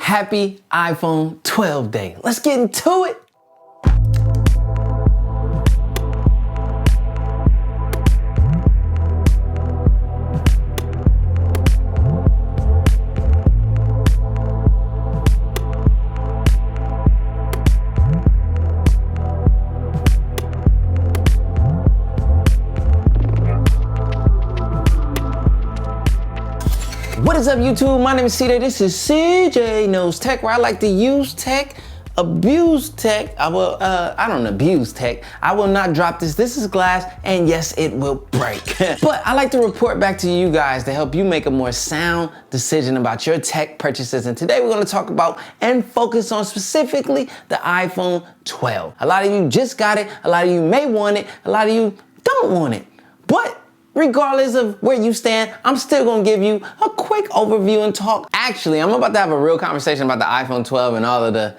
Happy iPhone 12 day. Let's get into it. What is up, YouTube? My name is CJ. This is CJ Knows Tech, where I like to use tech, abuse tech. I don't abuse tech. I will not drop this. This is glass, and yes, it will break. But I like to report back to you guys to help you make a more sound decision about your tech purchases. And today we're going to talk about and focus on specifically the iPhone 12. A lot of you just got it. A lot of you may want it. A lot of you don't want it. But regardless of where you stand, I'm still gonna give you a quick overview and talk. Actually, I'm about to have a real conversation about the iPhone 12 and all of the,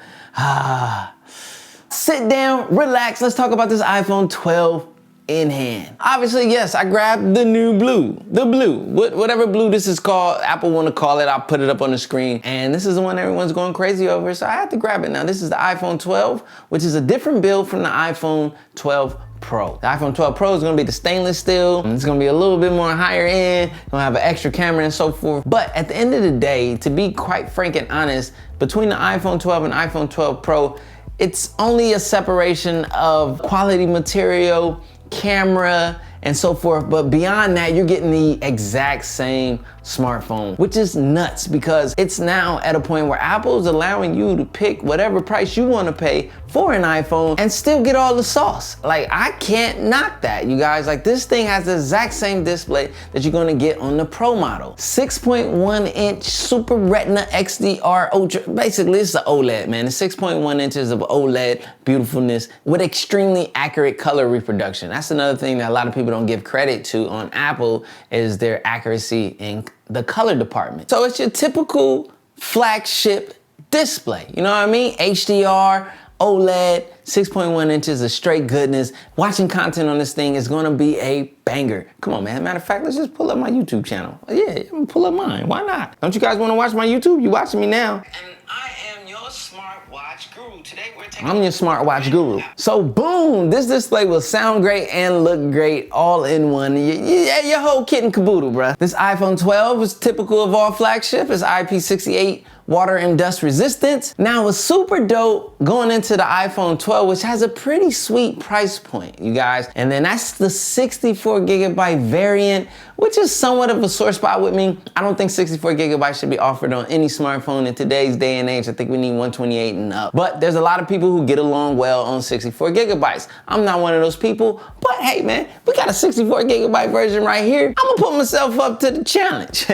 sit down, relax, let's talk about this iPhone 12 in hand. Obviously, yes, I grabbed the new blue, whatever blue this is called, Apple wanna call it, I'll put it up on the screen. And this is the one everyone's going crazy over, so I had to grab it. Now, this is the iPhone 12, which is a different build from the iPhone 12 Pro. The iPhone 12 Pro is gonna be the stainless steel. It's gonna be a little bit more higher end, gonna have an extra camera and so forth. But at the end of the day, to be quite frank and honest, between the iPhone 12 and iPhone 12 Pro, it's only a separation of quality material, camera, and so forth. But beyond that, you're getting the exact same smartphone, which is nuts because it's now at a point where Apple's allowing you to pick whatever price you want to pay for an iPhone and still get all the sauce. Like, I can't knock that, you guys. Like, this thing has the exact same display that you're gonna get on the Pro model. 6.1 inch Super Retina XDR Ultra. Basically, it's an OLED, man. It's 6.1 inches of OLED beautifulness with extremely accurate color reproduction. That's another thing that a lot of people don't give credit to on Apple, is their accuracy in the color department. So it's your typical flagship display. You know what I mean? HDR, OLED, 6.1 inches of straight goodness. Watching content on this thing is gonna be a banger. Come on, man. Matter of fact, let's just pull up my YouTube channel. Yeah, I'm gonna pull up mine. Why not? Don't you guys wanna watch my YouTube? You watching me now. And I am your smartwatch guru. Today we're taking— I'm your smartwatch guru. So boom, this display will sound great and look great all in one. Your whole kit and caboodle, bruh. This iPhone 12 is typical of all flagship. It's IP68 water and dust resistance. Now, it's super dope going into the iPhone 12, which has a pretty sweet price point, you guys. And then that's the 64 gigabyte variant, which is somewhat of a sore spot with me. I don't think 64 gigabytes should be offered on any smartphone in today's day and age. I think we need 128 and up. But there's a lot of people who get along well on 64 gigabytes. I'm not one of those people, but hey man, we got a 64 gigabyte version right here. I'm gonna put myself up to the challenge.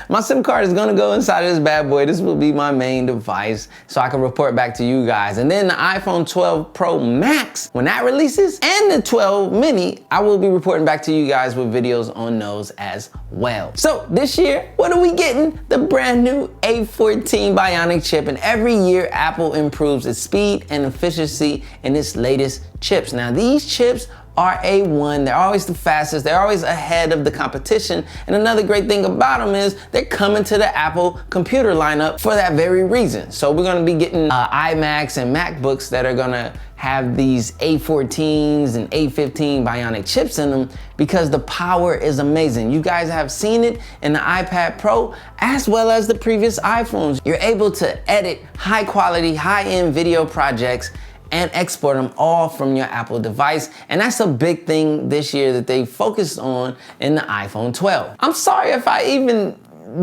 My SIM card is gonna go inside of this bad boy. This will be my main device so I can report back to you guys. And then the iPhone 12 Pro Max, when that releases, and the 12 mini, I will be reporting back to you guys with videos on those as well. So this year, what are we getting? The brand new A14 Bionic chip, and every year Apple improves its speed and efficiency in its latest chips. Now, these chips are A1, they're always the fastest, they're always ahead of the competition. And another great thing about them is they're coming to the Apple computer lineup for that very reason. So we're gonna be getting iMacs and MacBooks that are gonna have these A14s and A15 Bionic chips in them because the power is amazing. You guys have seen it in the iPad Pro as well as the previous iPhones. You're able to edit high quality, high-end video projects and export them all from your Apple device. And that's a big thing this year that they focused on in the iPhone 12. I'm sorry if I even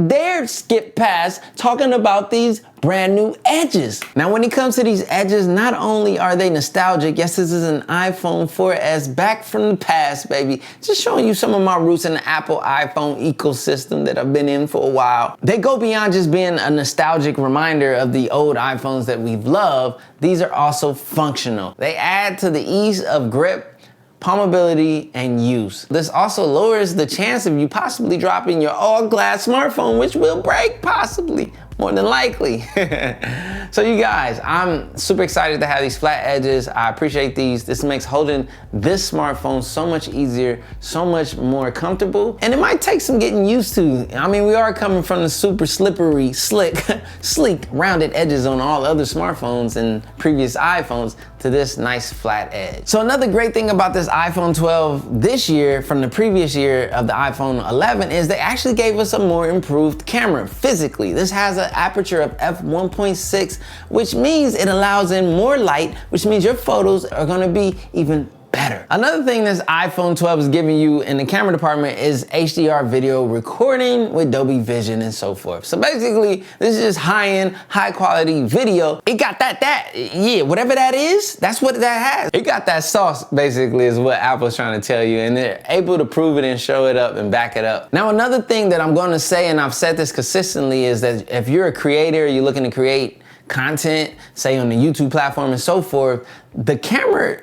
dared skip past talking about these brand new edges. Now, when it comes to these edges, not only are they nostalgic, yes, this is an iPhone 4S back from the past, baby. Just showing you some of my roots in the Apple iPhone ecosystem that I've been in for a while. They go beyond just being a nostalgic reminder of the old iPhones that we've loved. These are also functional. They add to the ease of grip, palmability, and use. This also lowers the chance of you possibly dropping your all-glass smartphone, which will break possibly, more than likely. So you guys, I'm super excited to have these flat edges. I appreciate these. This makes holding this smartphone so much easier, so much more comfortable. And it might take some getting used to. I mean, we are coming from the super slippery, slick, sleek, rounded edges on all other smartphones and previous iPhones to this nice flat edge. So another great thing about this iPhone 12 this year from the previous year of the iPhone 11 is they actually gave us a more improved camera physically. This has an aperture of f1.6, which means it allows in more light, which means your photos are gonna be even better. Another thing this iPhone 12 is giving you in the camera department is HDR video recording with Dolby Vision and so forth. So basically, this is just high-end, high-quality video. It got yeah, whatever that is, that's what that has. It got that sauce, basically, is what Apple's trying to tell you, and they're able to prove it and show it up and back it up. Now, another thing that I'm gonna say, and I've said this consistently, is that if you're a creator, you're looking to create content, say on the YouTube platform and so forth, the camera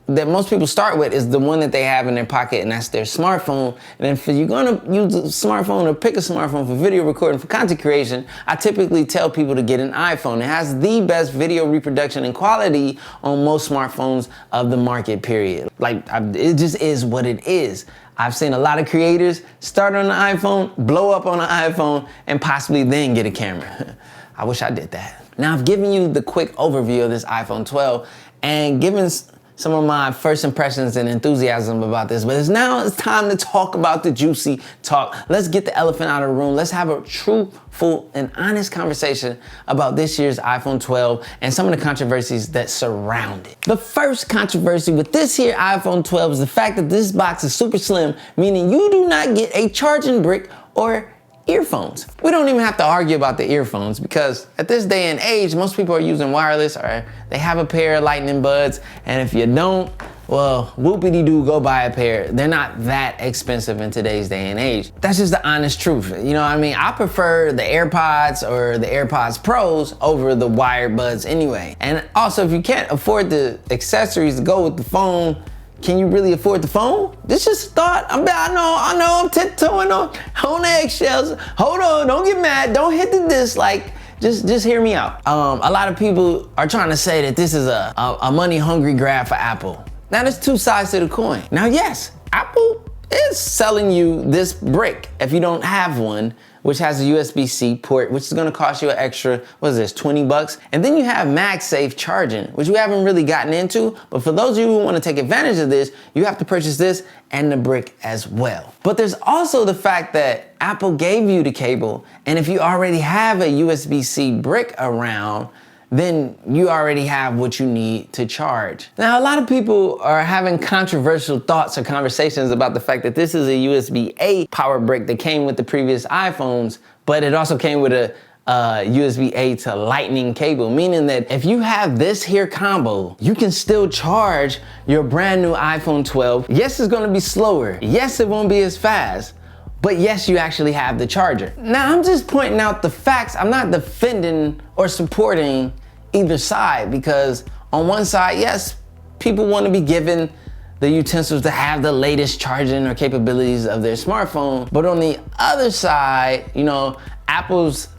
that most people start with is the one that they have in their pocket, and that's their smartphone. And if you're gonna use a smartphone or pick a smartphone for video recording, for content creation, I typically tell people to get an iPhone. It has the best video reproduction and quality on most smartphones of the market, period. It just is what it is. I've seen a lot of creators start on an iPhone, blow up on an iPhone, and possibly then get a camera. I wish I did that. Now, I've given you the quick overview of this iPhone 12 and given some of my first impressions and enthusiasm about this, but it's time to talk about the juicy talk. Let's get the elephant out of the room. Let's have a truthful and honest conversation about this year's iPhone 12 and some of the controversies that surround it. The first controversy with this here iPhone 12 is the fact that this box is super slim, meaning you do not get a charging brick or earphones. We don't even have to argue about the earphones because at this day and age, most people are using wireless or they have a pair of lightning buds. And if you don't, well, whoopity-doo, go buy a pair. They're not that expensive in today's day and age. That's just the honest truth. You know what I mean? I prefer the AirPods or the AirPods Pros over the wired buds anyway. And also, if you can't afford the accessories to go with the phone, can you really afford the phone? This is just a thought. I know, I'm tiptoeing on eggshells. Hold on, don't get mad, don't hit the dislike. Just hear me out. A lot of people are trying to say that this is a money-hungry grab for Apple. Now, there's two sides to the coin. Now, yes, Apple is selling you this brick if you don't have one, which has a USB-C port, which is gonna cost you an extra, what is this, 20 bucks? And then you have MagSafe charging, which we haven't really gotten into, but for those of you who wanna take advantage of this, you have to purchase this and the brick as well. But there's also the fact that Apple gave you the cable, and if you already have a USB-C brick around, then you already have what you need to charge. Now, a lot of people are having controversial thoughts or conversations about the fact that this is a USB-A power brick that came with the previous iPhones, but it also came with a USB-A to lightning cable, meaning that if you have this here combo, you can still charge your brand new iPhone 12. Yes, it's gonna be slower. Yes, it won't be as fast. But yes, you actually have the charger. Now, I'm just pointing out the facts. I'm not defending or supporting either side because on one side, yes, people want to be given the utensils to have the latest charging or capabilities of their smartphone. But on the other side, you know, Apple's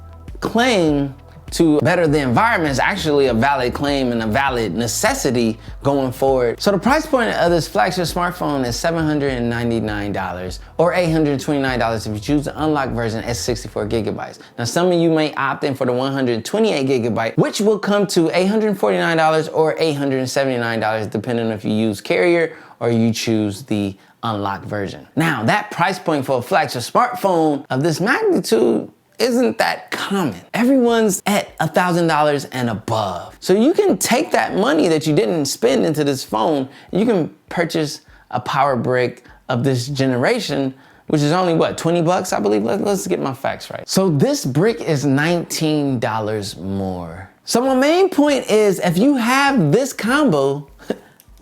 claim to better the environment is actually a valid claim and a valid necessity going forward. So the price point of this flagship smartphone is $799 or $829 if you choose the unlocked version at 64 gigabytes. Now, some of you may opt in for the 128 gigabyte, which will come to $849 or $879 depending on if you use carrier or you choose the unlocked version. Now, that price point for a flagship smartphone of this magnitude isn't that common. Everyone's at $1,000 and above. So you can take that money that you didn't spend into this phone, you can purchase a power brick of this generation, which is only what, 20 bucks, I believe? Let's get my facts right. So this brick is $19 more. So my main point is if you have this combo,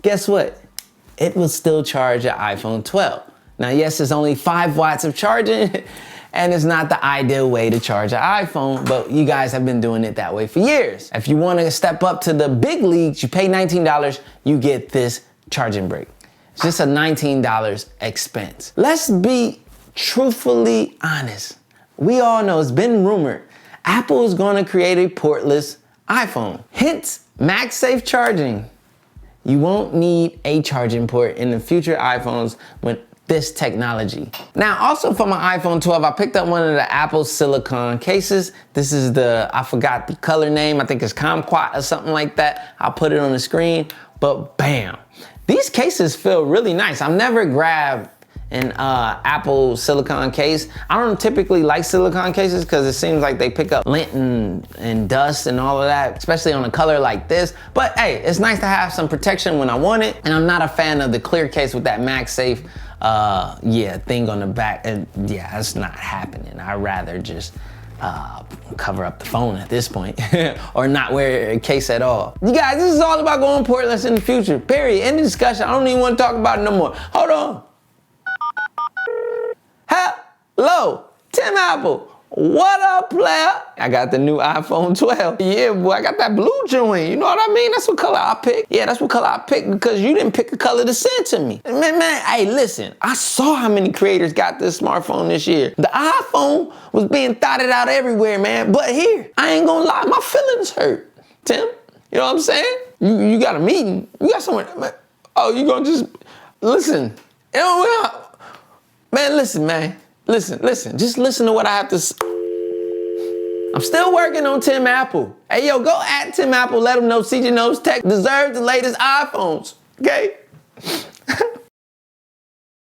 guess what? It will still charge your iPhone 12. Now, yes, it's only 5 watts of charging, and it's not the ideal way to charge an iPhone, but you guys have been doing it that way for years. If you want to step up to the big leagues, you pay $19, you get this charging brick. It's just a $19 expense. Let's be truthfully honest. We all know, it's been rumored, Apple is going to create a portless iPhone. Hence, MagSafe charging. You won't need a charging port in the future iPhones with this technology. Now, also for my iPhone 12, I picked up one of the Apple Silicone cases. This is the, I forgot the color name, I think it's Kumquat or something like that. I'll put it on the screen, but bam. These cases feel really nice. I've never grabbed an Apple silicone case. I don't typically like silicone cases because it seems like they pick up lint and dust and all of that, especially on a color like this. But hey, it's nice to have some protection when I want it. And I'm not a fan of the clear case with that MagSafe thing on the back. And yeah, that's not happening. I'd rather just cover up the phone at this point or not wear a case at all. You guys, this is all about going portless in the future, period. End of discussion. I don't even want to talk about it no more. Hold on. Hello, Tim Apple. What up, player? I got the new iPhone 12. Yeah, boy, I got that blue joint. You know what I mean? That's what color I picked. Yeah, that's what color I picked because you didn't pick a color to send to me. Man, hey, listen. I saw how many creators got this smartphone this year. The iPhone was being thotted out everywhere, man. But here, I ain't gonna lie, my feelings hurt, Tim. You know what I'm saying? You got a meeting. You got somewhere. Man. Oh, you gonna just listen? You know, man, listen, man. Listen, just listen to what I have to say. I'm still working on Tim Apple. Hey, yo, go at Tim Apple, let him know CJ Knows Tech deserves the latest iPhones, okay?